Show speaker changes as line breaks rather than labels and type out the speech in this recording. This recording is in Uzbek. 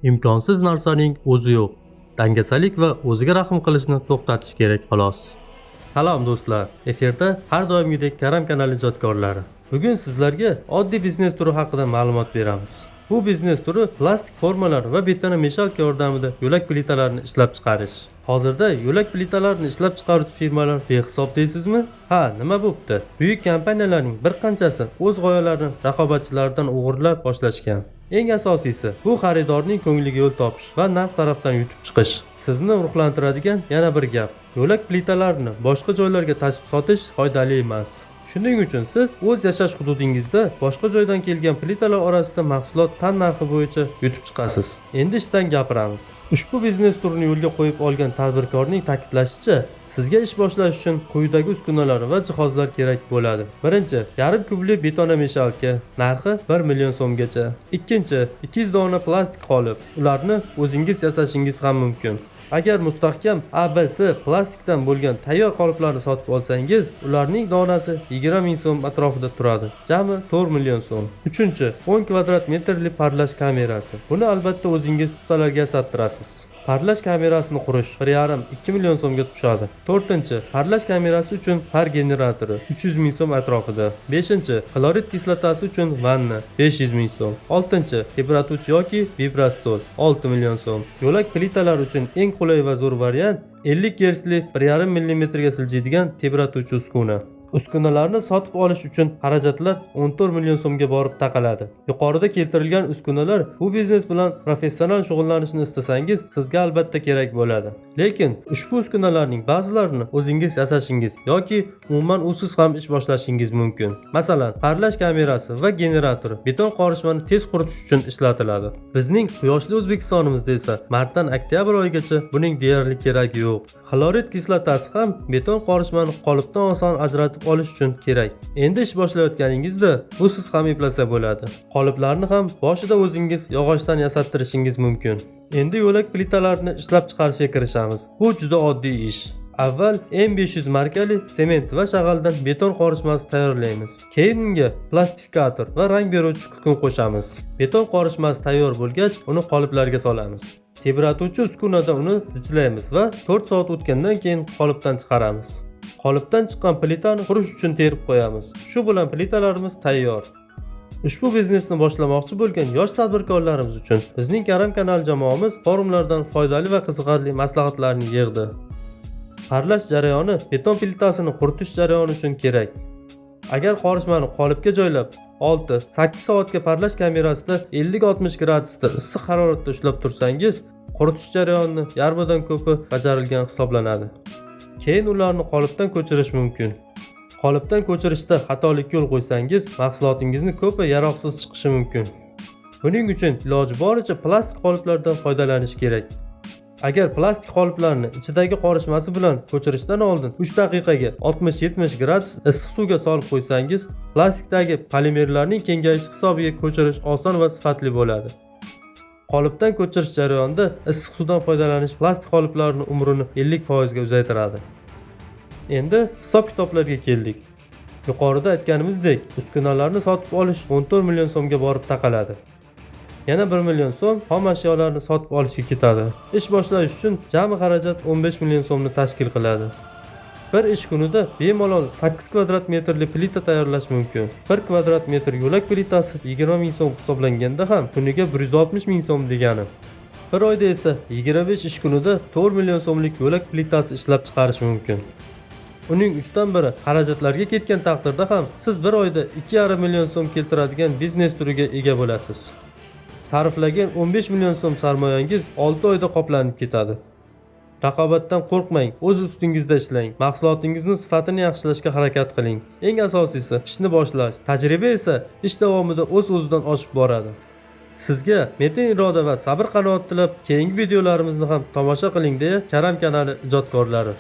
Imkonsiz narsaning o'zi yo'q. Dangasalik va o'ziga rahm qilishni to'xtatish kerak xolos. Salom do'stlar, efirda har doimgidek Karam kanali ijodkorlari. Bugun sizlarga oddiy biznes turi haqida ma'lumot beramiz. Bu biznes turi plastik formalar va betonameshalka yordamida yo'lak plitalarini ishlab chiqarish. Hozirda yo'lak plitalarini ishlab chiqaruvchi firmalar behisob deysizmi? Ha, nima bo'pti? Buyuk kompaniyalarning bir qanchasi o'z g'oyalarini raqobatchilaridan o'g'irlab boshlashgan. Eng asosiysi bu xaridorning ko'ngliga yo'l topish va narx tarafdan yutib chiqish. Sizni ruhlantiradigan yana bir gap: yo'lak plitalarini boshqa joylarga tashib sotish foydali emas. Shuning uchun siz o'z yashash hududingizda boshqa joydan kelgan plitalar orasida mahsulot tan narxi bo'yicha yutib chiqasiz. Endi ishdan gapiramiz. Ushbu biznes turini yo'lga qo'yib olgan tadbirkorning ta'kidlashicha, sizga ish boshlash uchun quyidagi uskunalar va jihozlar kerak bo'ladi. Birinchi, yarim kubli betonameshalka, narxi 1 million so'mgacha. Ikkinchi, 200 dona plastik qolip, ularni o'zingiz yasashingiz ham mumkin. Agar mustahkam ABS plastikdan bo'lgan tayyor qoliplarni sotib olsangiz, ularning donasi 20 ming so'm atrofida turadi. Jami 4 million so'm. Uchinchi, 10 kvadrat metrli parlash kamerasi. Buni albatta o'zingiz ustalarga yasattirasiz. Parlash kamerasini qurish 1,5-2 million so'mga tushadi. To'rtinchi, parlash kamerasi uchun par generatori 300 ming so'm atrofida. Beshinchi, xlorid kislotasi uchun vanna 500 ming so'm. Oltinchi, temperaturchi yoki vibrastol 6 million so'm. Yo'lak plitalar uchun eng qulay va zo'r variant 50 Hzli 1,5 mm ga siljiydigan temperaturchi uskuna. Uskunalarni sotib olish uchun xarajatlar 14 million so'mga borib taqaladi. Yuqorida keltirilgan uskunalar bu biznes bilan professional shug'ullanishni istasangiz sizga albatta kerak bo'ladi. Lekin ushbu uskunalarning ba'zilarini o'zingiz yasashingiz yoki umuman usiz ham ish boshlashingiz mumkin. Masalan, parlash kamerasi va generatori beton qorishmani tez quritish uchun ishlatiladi. Bizning quyoshli O'zbekistonimizda esa martdan oktyabr oyigacha buning deyarli keragi yo'q. Xlorid kislotasi ham beton qorishmani qolipdan oson ajratib olish uchun kerak. Endi ish boshlayotganingizda bu siz ham eplasa bo'ladi. Qoliplarni ham boshida o'zingiz yog'ochdan yasattirishingiz mumkin. Endi yo'lak plitalarini ishlab chiqarishga kirishamiz. Bu juda oddiy ish. Avval M500 markali sement va shag'aldan beton qorishmasi tayyorlaymiz. Keyin unga plastifikator va rang beruvchi kukun qo'shamiz. Beton qorishmasi tayyor bo'lgach, uni qoliplarga solamiz. Temperaturchi uskunada uni zichlaymiz va 4 soat o'tgandan keyin qolipdan chiqaramiz. Qolipdan chiqqan plitani qurish uchun terib qo'yamiz. Shu bilan plitalarimiz tayyor. Ushbu biznesni boshlamoqchi bo'lgan yosh tadbirkorlarimiz uchun bizning Karam kanal jamoamiz forumlardan foydali va qiziqarli maslahatlarni yig'di. Parlash jarayoni beton plitasini quritish jarayoni uchun kerak. Agar qorishmani qolipga joylab 6-8 soatga parlash kamerasida 50-60 gradusda issiq haroratda ushlab tursangiz, quritish jarayonini yarmidan ko'pi bajarilgan hisoblanadi. Keyin ularni qolipdan ko'chirish mumkin. Qolipdan ko'chirishda xatolik yo'l qo'ysangiz, mahsulotingizni ko'pi yaroqsiz chiqishi mumkin. Buning uchun iloji boricha plastik qoliplardan foydalanish kerak. Agar plastik qoliplarni ichidagi qorishmasi bilan ko'chirishdan oldin 3 daqiqaga 60-70 gradus issiq suvga solib qo'ysangiz, plastikdagi polimerlarning kengayishi hisobiga ko'chirish oson va sifatli bo'ladi. Qolipdan ko'chirish jarayonida issiq suvdan foydalanish plastik qoliplarning umrini 50% ga uzaytiradi. Endi hisob-kitoblarga keldik. Yuqorida aytganimizdek, uskunalarni sotib olish 14 million so'mga borib taqaladi. Yana 1 million so'm xom ashyolarni sotib olishga ketadi. Ish boshlash uchun jami xarajat 15 million so'mni tashkil qiladi. Bir ish kunida bemalol 8 kvadrat metrli plita tayyorlash mumkin. 1 kvadrat metr yo'lak plitasi 20 ming so'm hisoblanganda ham kuniga 160 ming so'm degani. Bir oyda esa 25 ish kunida 4 million so'mlik yo'lak plitasi ishlab chiqarish mumkin. Uning 3dan biri xarajatlarga ketgan taqdirda ham siz bir oyda 2,5 million so'm keltiradigan biznes turiga ega bo'lasiz. Sarflagan 15 million so'm sarmoyangiz 6 oyda qoplanib ketadi. Raqobatdan qo'rqmang, o'z ustingizda ishlang, mahsulotingizni sifatini yaxshilashga harakat qiling. Eng asosiysi ishni boshlash, tajriba esa ish davomida o'z-o'zidan oshib boradi. Sizga metin iroda va sabr qanoat tilab, keyingi videolarimizni ham tomosha qiling deya Karam kanali ijodkorlari.